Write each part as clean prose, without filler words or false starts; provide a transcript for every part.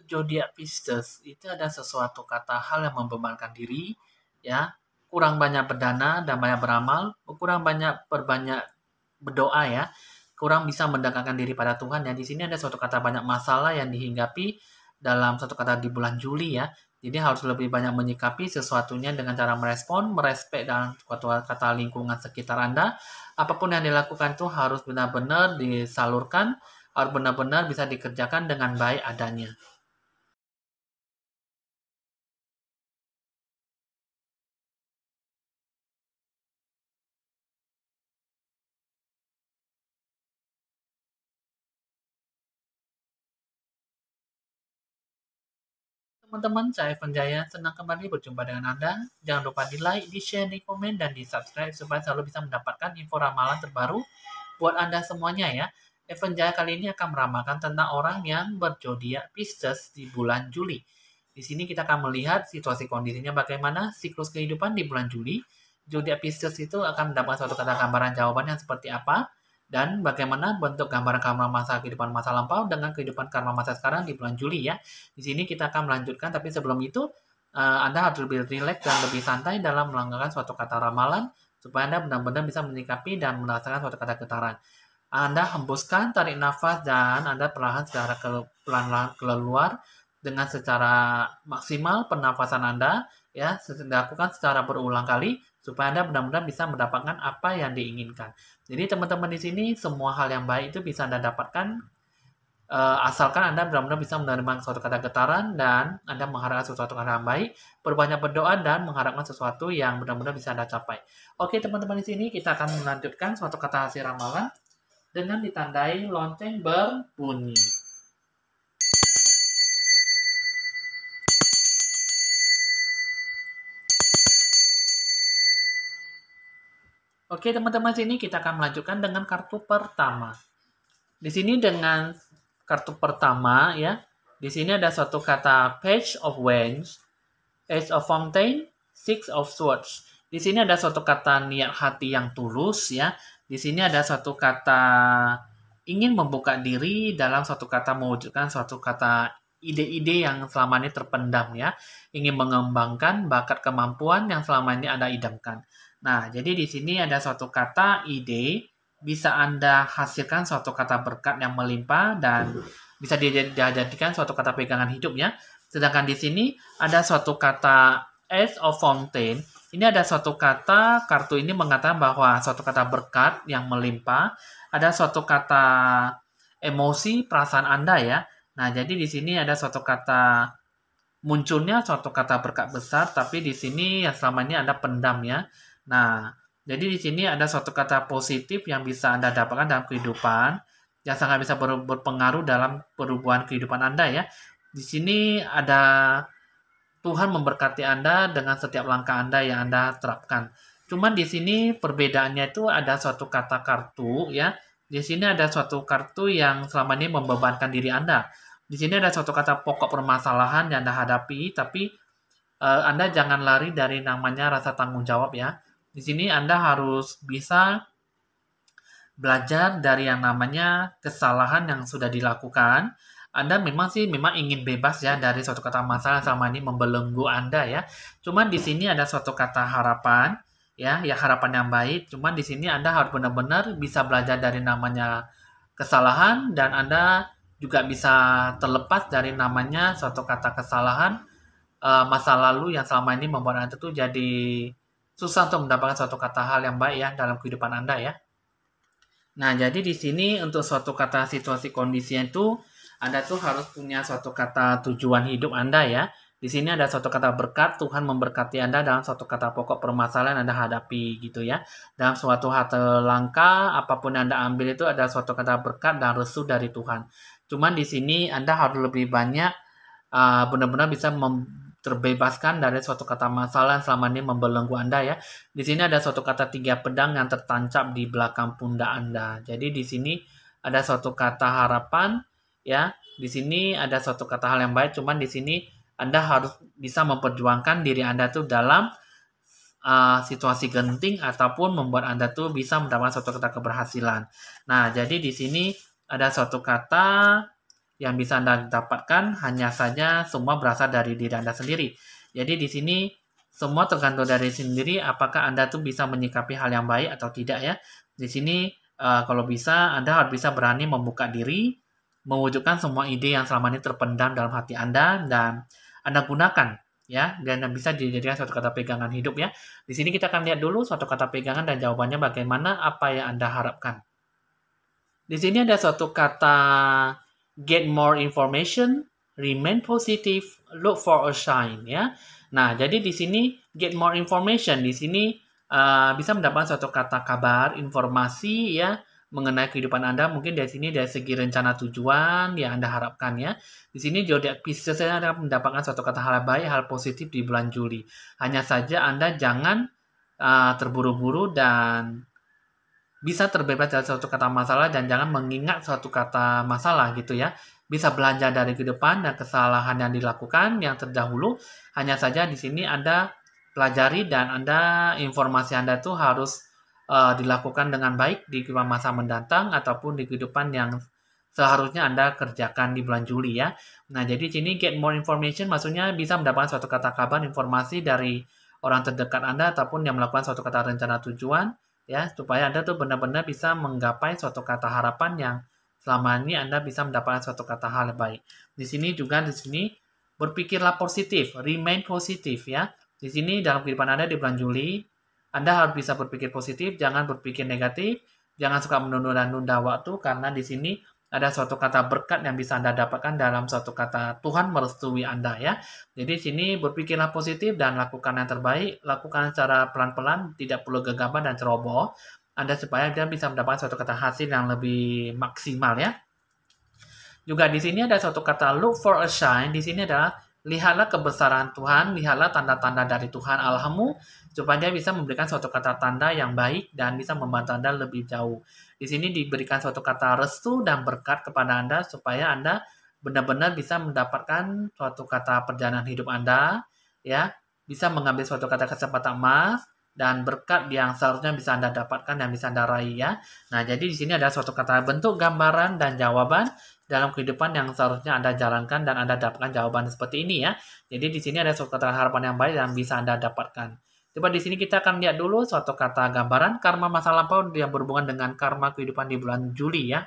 zodiak Pisces itu ada sesuatu kata hal yang membebankan diri, ya, kurang banyak berdana dan banyak beramal, kurang banyak berbanyak berdoa ya, kurang bisa mendekatkan diri pada Tuhan ya. Di sini ada suatu kata banyak masalah yang dihinggapi dalam satu kata di bulan Juli ya. Jadi harus lebih banyak menyikapi sesuatunya dengan cara merespon, merespek dalam suatu kata lingkungan sekitar Anda. Apapun yang dilakukan itu harus benar-benar disalurkan, harus benar-benar bisa dikerjakan dengan baik adanya. Teman-teman, saya Evan Jaya, senang kembali berjumpa dengan Anda. Jangan lupa di like, di share, di komen, dan di subscribe supaya selalu bisa mendapatkan info ramalan terbaru buat Anda semuanya ya. Evan Jaya kali ini akan meramalkan tentang orang yang berzodiak Pisces di bulan Juli. Di sini kita akan melihat situasi kondisinya bagaimana siklus kehidupan di bulan Juli. Zodiak Pisces itu akan mendapat suatu kata gambaran jawabannya seperti apa dan bagaimana bentuk gambaran karma masa kehidupan masa lampau dengan kehidupan karma masa sekarang di bulan Juli ya. Di sini kita akan melanjutkan, tapi sebelum itu Anda harus lebih rileks dan lebih santai dalam melanggarkan suatu kata ramalan supaya Anda benar-benar bisa menyikapi dan merasakan suatu kata getaran. Anda hembuskan, tarik nafas, dan Anda perlahan secara pelan-pelan keluar dengan secara maksimal pernafasan Anda, ya, dilakukan secara berulang kali supaya Anda benar-benar bisa mendapatkan apa yang diinginkan. Jadi teman-teman di sini semua hal yang baik itu bisa Anda dapatkan asalkan Anda benar-benar bisa menerima suatu kata getaran dan Anda mengharapkan sesuatu kata yang baik, berbanyak berdoa dan mengharapkan sesuatu yang benar-benar bisa Anda capai. Oke teman-teman di sini kita akan melanjutkan suatu kata hasil ramalan dengan ditandai lonceng berbunyi. Oke teman-teman sini kita akan melanjutkan dengan kartu pertama. Di sini dengan kartu pertama ya, di sini ada suatu kata Page of Wands, Ace of Fountain, Six of Swords. Di sini ada suatu kata niat hati yang tulus ya. Di sini ada suatu kata ingin membuka diri dalam suatu kata mewujudkan suatu kata ide-ide yang selama ini terpendam ya. Ingin mengembangkan bakat kemampuan yang selama ini Anda idamkan. Nah, jadi di sini ada suatu kata ide bisa Anda hasilkan suatu kata berkat yang melimpah dan bisa dijadikan suatu kata pegangan hidup ya. Sedangkan di sini ada suatu kata Ace of Fountain. Ini ada suatu kata, kartu ini mengatakan bahwa suatu kata berkat yang melimpah, ada suatu kata emosi, perasaan Anda ya. Nah, jadi di sini ada suatu kata munculnya suatu kata berkat besar, tapi di sini yang selama ini Anda pendam ya. Nah, jadi di sini ada suatu kata positif yang bisa Anda dapatkan dalam kehidupan, yang sangat bisa berpengaruh dalam perubahan kehidupan Anda ya. Di sini ada Tuhan memberkati Anda dengan setiap langkah Anda yang Anda terapkan. Cuman di sini perbedaannya itu ada suatu kata kartu ya. Di sini ada suatu kartu yang selama ini membebankan diri Anda. Di sini ada suatu kata pokok permasalahan yang Anda hadapi, tapi Anda jangan lari dari namanya rasa tanggung jawab ya. Di sini Anda harus bisa belajar dari yang namanya kesalahan yang sudah dilakukan. Anda memang ingin bebas ya dari suatu kata masalah selama ini membelenggu Anda ya. Cuman di sini ada suatu kata harapan ya harapan yang baik. Cuman di sini Anda harus benar-benar bisa belajar dari namanya kesalahan dan Anda juga bisa terlepas dari namanya suatu kata kesalahan masa lalu yang selama ini membuat Anda tuh jadi susah untuk mendapatkan suatu kata hal yang baik ya dalam kehidupan Anda ya. Nah, jadi di sini untuk suatu kata situasi kondisinya itu Anda tuh harus punya suatu kata tujuan hidup Anda ya. Di sini ada suatu kata berkat, Tuhan memberkati Anda dalam suatu kata pokok permasalahan Anda hadapi gitu ya. Dalam suatu hal langkah, apapun yang Anda ambil itu ada suatu kata berkat dan restu dari Tuhan. Cuman di sini Anda harus lebih banyak benar-benar bisa terbebaskan dari suatu kata masalah yang selama ini membelenggu Anda ya. Di sini ada suatu kata tiga pedang yang tertancap di belakang pundak Anda. Jadi di sini ada suatu kata harapan ya. Di sini ada suatu kata hal yang baik, cuman di sini Anda harus bisa memperjuangkan diri Anda tuh dalam situasi genting ataupun membuat Anda tuh bisa mendapatkan suatu kata keberhasilan. Nah, jadi di sini ada suatu kata yang bisa Anda dapatkan hanya saja semua berasal dari diri Anda sendiri. Jadi di sini semua tergantung dari sendiri apakah Anda tuh bisa menyikapi hal yang baik atau tidak ya. Di sini kalau bisa Anda harus bisa berani membuka diri, mewujudkan semua ide yang selama ini terpendam dalam hati Anda dan Anda gunakan ya dan bisa dijadikan suatu kata pegangan hidup ya. Di sini kita akan lihat dulu suatu kata pegangan dan jawabannya bagaimana apa yang Anda harapkan. Di sini ada suatu kata get more information, remain positive, look for a sign ya. Nah, jadi di sini get more information di sini bisa mendapatkan suatu kata kabar, informasi ya mengenai kehidupan Anda. Mungkin dari sini dari segi rencana tujuan yang Anda harapkan ya. Di sini zodiak Pisces Anda mendapatkan suatu kata hal baik, hal positif di bulan Juli. Hanya saja Anda jangan terburu-buru dan bisa terbebas dari suatu kata masalah dan jangan mengingat suatu kata masalah gitu ya. Bisa belajar dari ke depan dan kesalahan yang dilakukan yang terdahulu. Hanya saja di sini Anda pelajari dan informasi Anda tuh harus dilakukan dengan baik di masa mendatang ataupun di kehidupan yang seharusnya Anda kerjakan di bulan Juli ya. Nah, jadi sini get more information maksudnya bisa mendapatkan suatu kata kabar informasi dari orang terdekat Anda ataupun yang melakukan suatu kata rencana tujuan ya supaya Anda tuh benar-benar bisa menggapai suatu kata harapan yang selama ini Anda bisa mendapatkan suatu kata hal yang baik. Di sini juga di sini berpikirlah positif, remain positif ya. Di sini dalam kehidupan Anda di bulan Juli, Anda harus bisa berpikir positif, jangan berpikir negatif, jangan suka menunda-nunda waktu karena di sini ada suatu kata berkat yang bisa Anda dapatkan dalam suatu kata Tuhan merestui Anda ya. Jadi sini berpikirlah positif dan lakukan yang terbaik, lakukan secara pelan-pelan, tidak perlu gegabah dan ceroboh. Anda supaya dia bisa mendapatkan suatu kata hasil yang lebih maksimal ya. Juga di sini ada suatu kata look for a sign. Di sini adalah lihatlah kebesaran Tuhan, lihatlah tanda-tanda dari Tuhan Allahmu, supaya dia bisa memberikan suatu kata tanda yang baik dan bisa membantu Anda lebih jauh. Di sini diberikan suatu kata restu dan berkat kepada Anda supaya Anda benar-benar bisa mendapatkan suatu kata perjalanan hidup Anda, ya, bisa mengambil suatu kata kesempatan emas dan berkat yang seharusnya bisa Anda dapatkan dan bisa Anda raih ya. Nah, jadi di sini ada suatu kata bentuk gambaran dan jawaban dalam kehidupan yang seharusnya Anda jalankan dan Anda dapatkan jawaban seperti ini ya. Jadi di sini ada suatu kata harapan yang baik yang bisa Anda dapatkan. Coba di sini kita akan lihat dulu suatu kata gambaran karma masa lampau yang berhubungan dengan karma kehidupan di bulan Juli ya.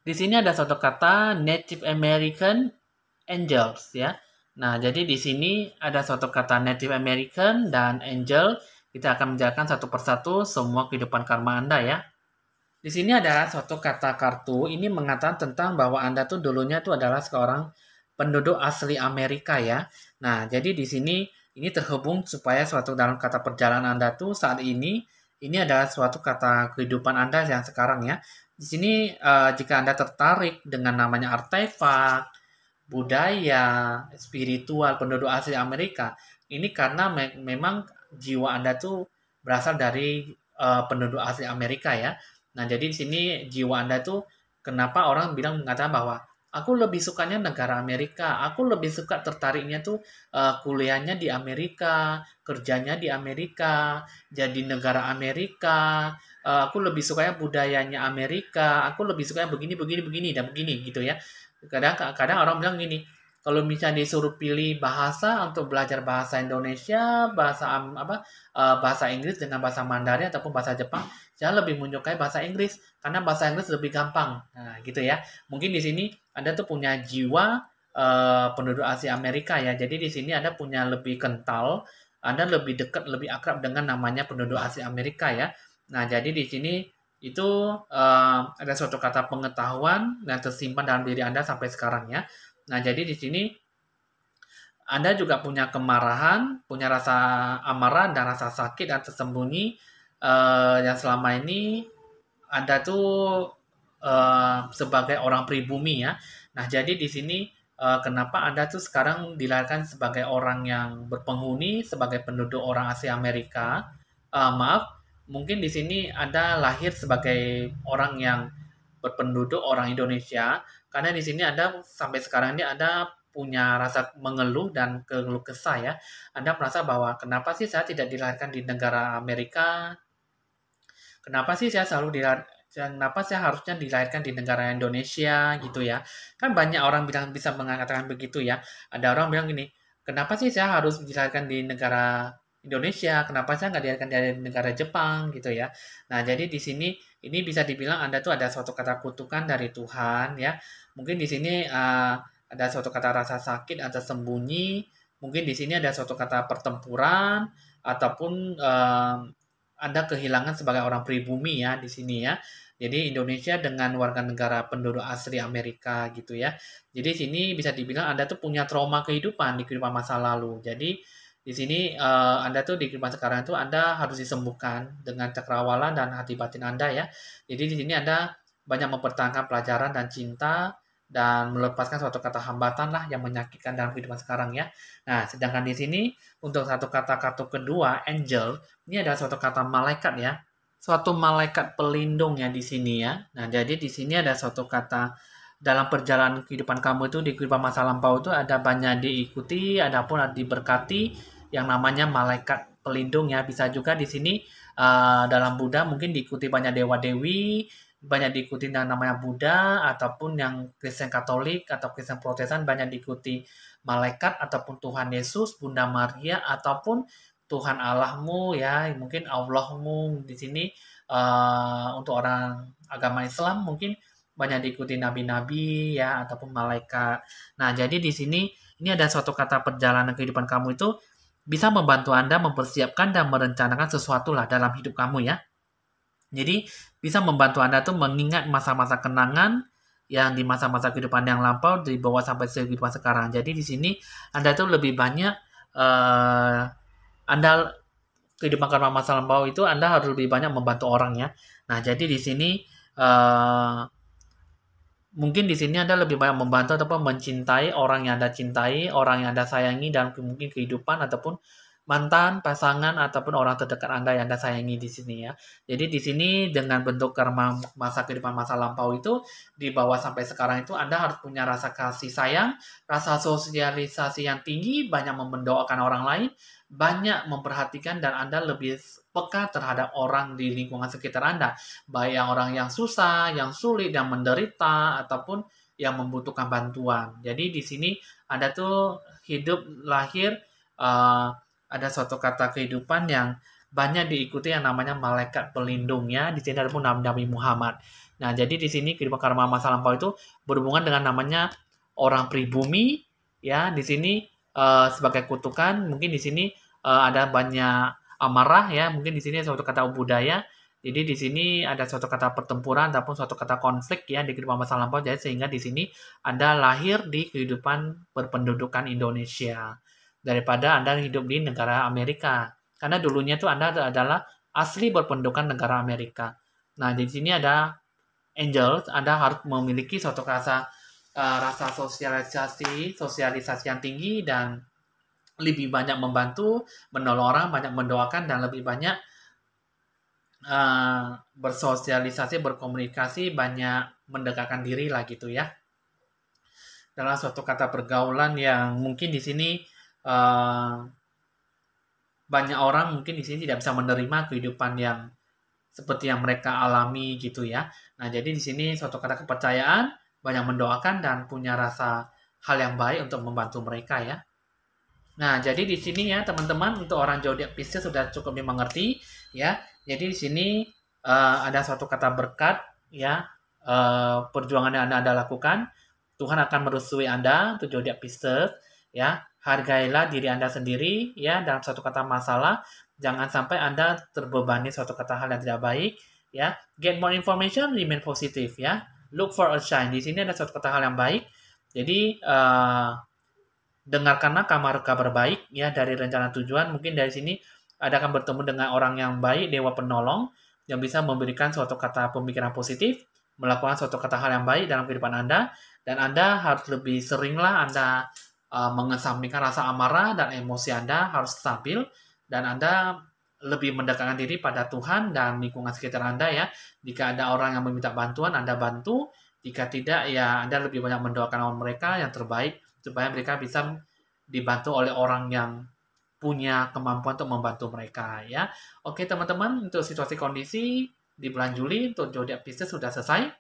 Di sini ada suatu kata Native American Angels ya. Nah, jadi di sini ada suatu kata Native American dan Angel. Kita akan menjelaskan satu persatu semua kehidupan karma Anda ya. Di sini adalah suatu kata kartu. Ini mengatakan tentang bahwa Anda tuh dulunya tuh adalah seorang penduduk asli Amerika ya. Nah, jadi di sini ini terhubung supaya suatu dalam kata perjalanan Anda tuh saat ini adalah suatu kata kehidupan Anda yang sekarang ya. Di sini jika Anda tertarik dengan namanya artefak, budaya, spiritual penduduk asli Amerika, ini karena memang jiwa Anda tuh berasal dari penduduk asli Amerika ya. Nah, jadi di sini jiwa Anda tuh kenapa orang bilang mengatakan bahwa aku lebih sukanya negara Amerika, aku lebih suka tertariknya tuh kuliahnya di Amerika, kerjanya di Amerika, jadi negara Amerika, aku lebih sukanya budayanya Amerika, aku lebih sukanya begini begini begini dan begini gitu ya. Kadang-kadang orang bilang gini, kalau misalnya disuruh pilih bahasa untuk belajar bahasa Indonesia, bahasa Inggris dengan bahasa Mandarin ataupun bahasa Jepang, saya lebih menyukai bahasa Inggris karena bahasa Inggris lebih gampang. Nah, gitu ya. Mungkin di sini Anda tuh punya jiwa penduduk Asia Amerika ya. Jadi di sini Anda punya lebih kental, Anda lebih dekat, lebih akrab dengan namanya penduduk Asia Amerika ya. Nah, jadi di sini itu ada suatu kata pengetahuan yang tersimpan dalam diri Anda sampai sekarang ya. Nah, jadi di sini Anda juga punya kemarahan, punya rasa amarah dan rasa sakit dan tersembunyi yang selama ini Anda tuh sebagai orang pribumi ya. Nah, jadi di sini kenapa Anda tuh sekarang dilahirkan sebagai orang yang berpenghuni, sebagai penduduk orang Asia Amerika. Maaf, mungkin di sini Anda lahir sebagai orang yang berpenduduk orang Indonesia, karena di sini Anda sampai sekarang ini Anda punya rasa mengeluh dan keluh kesah ya. Anda merasa bahwa kenapa sih saya tidak dilahirkan di negara Amerika? Kenapa sih kenapa saya harusnya dilahirkan di negara Indonesia gitu ya. Kan banyak orang bilang bisa mengatakan begitu ya. Ada orang bilang gini, kenapa sih saya harus dilahirkan di negara Indonesia? Kenapa saya nggak dilahirkan dari negara Jepang gitu ya? Nah, jadi di sini ini bisa dibilang Anda tuh ada suatu kata kutukan dari Tuhan ya. Mungkin di sini ada suatu kata rasa sakit atau sembunyi. Mungkin di sini ada suatu kata pertempuran ataupun Anda kehilangan sebagai orang pribumi ya di sini ya. Jadi Indonesia dengan warga negara penduduk asli Amerika gitu ya. Jadi sini bisa dibilang Anda tuh punya trauma kehidupan di kehidupan masa lalu. Jadi di sini Anda tuh di kehidupan sekarang itu Anda harus disembuhkan dengan cakrawala dan hati batin Anda ya. Jadi di sini Anda banyak mempertahankan pelajaran dan cinta dan melepaskan suatu kata hambatan lah yang menyakitkan dalam kehidupan sekarang ya. Nah, sedangkan di sini untuk satu kata kartu kedua, angel, ini ada suatu kata malaikat ya. Suatu malaikat pelindung ya di sini ya. Nah, jadi di sini ada suatu kata dalam perjalanan kehidupan kamu itu di kehidupan masa lampau itu ada banyak diikuti, ada pun ada diberkati yang namanya malaikat pelindung ya. Bisa juga di sini dalam Buddha mungkin diikuti banyak dewa-dewi, banyak diikuti yang namanya Buddha ataupun yang Kristen Katolik atau Kristen Protestan banyak diikuti malaikat ataupun Tuhan Yesus, Bunda Maria ataupun Tuhan Allahmu ya, mungkin Allahmu di sini untuk orang agama Islam mungkin banyak diikuti nabi-nabi ya ataupun malaikat. Nah, jadi di sini ini ada suatu kata perjalanan kehidupan kamu itu bisa membantu Anda mempersiapkan dan merencanakan sesuatu lah dalam hidup kamu ya. Jadi bisa membantu Anda tuh mengingat masa-masa kenangan yang di masa-masa kehidupan yang lampau dibawa sampai kehidupan sekarang. Jadi di sini Anda tuh lebih banyak Anda kehidupan karma masa lampau itu Anda harus lebih banyak membantu orang ya. Nah, jadi di sini eh, mungkin di sini Anda lebih banyak membantu ataupun mencintai orang yang Anda cintai, orang yang Anda sayangi dalam mungkin kehidupan ataupun mantan, pasangan ataupun orang terdekat Anda yang Anda sayangi di sini ya. Jadi di sini dengan bentuk karma masa kehidupan masa lampau itu dibawa sampai sekarang itu Anda harus punya rasa kasih sayang, rasa sosialisasi yang tinggi, banyak mendoakan orang lain, banyak memperhatikan dan Anda lebih peka terhadap orang di lingkungan sekitar Anda baik yang orang yang susah, yang sulit, yang menderita, ataupun yang membutuhkan bantuan. Jadi di sini ada tuh hidup lahir ada suatu kata kehidupan yang banyak diikuti yang namanya malaikat pelindungnya. Di sini ada pun Nabi Muhammad. Nah, jadi di sini kehidupan karma masa lampau itu berhubungan dengan namanya orang pribumi ya. Di sini sebagai kutukan mungkin di sini ada banyak amarah ya. Mungkin di sini suatu kata budaya jadi di sini ada suatu kata pertempuran ataupun suatu kata konflik ya di kehidupan masa lampau. Jadi sehingga di sini Anda lahir di kehidupan berpendudukan Indonesia daripada Anda hidup di negara Amerika. Karena dulunya itu Anda adalah asli berpendudukan negara Amerika. Nah, di sini ada angel, Anda harus memiliki suatu rasa sosialisasi yang tinggi dan lebih banyak membantu, menolong orang, banyak mendoakan dan lebih banyak bersosialisasi, berkomunikasi, banyak mendekatkan diri lah gitu ya. Dalam suatu kata pergaulan yang mungkin di sini banyak orang mungkin di sini tidak bisa menerima kehidupan yang seperti yang mereka alami gitu ya. Nah, jadi di sini suatu kata kepercayaan, banyak mendoakan dan punya rasa hal yang baik untuk membantu mereka ya. Nah, jadi di sini ya teman-teman untuk orang zodiak Pisces sudah cukup dimengerti ya. Jadi di sini ada suatu kata berkat ya. Perjuangan yang Anda lakukan, Tuhan akan merestui Anda untuk zodiak Pisces ya. Hargailah diri Anda sendiri ya dalam suatu kata masalah. Jangan sampai Anda terbebani suatu kata hal yang tidak baik ya. Get more information, remain positive ya. Look for a sign. Di sini ada suatu kata hal yang baik. Jadi dengarkanlah kabar baik ya dari rencana tujuan. Mungkin dari sini Anda akan bertemu dengan orang yang baik, dewa penolong yang bisa memberikan suatu kata pemikiran positif, melakukan suatu kata hal yang baik dalam kehidupan Anda dan Anda harus lebih seringlah Anda mengesampingkan rasa amarah dan emosi Anda harus stabil dan Anda lebih mendekatkan diri pada Tuhan dan lingkungan sekitar Anda ya. Jika ada orang yang meminta bantuan, Anda bantu. Jika tidak, ya Anda lebih banyak mendoakan mereka yang terbaik supaya mereka bisa dibantu oleh orang yang punya kemampuan untuk membantu mereka ya. Oke teman-teman, untuk situasi kondisi di bulan Juli untuk zodiak Pisces sudah selesai.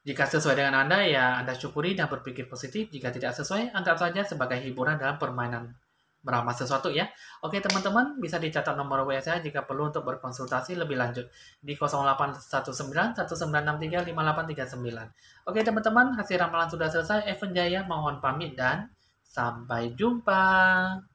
Jika sesuai dengan Anda, ya Anda syukuri dan berpikir positif. Jika tidak sesuai, anggap saja sebagai hiburan dalam permainan meramal sesuatu ya. Oke teman-teman, bisa dicatat nomor WA saya jika perlu untuk berkonsultasi lebih lanjut di 0819 1963 5839. Oke teman-teman, hasil ramalan sudah selesai. Evan Jaya mohon pamit dan sampai jumpa.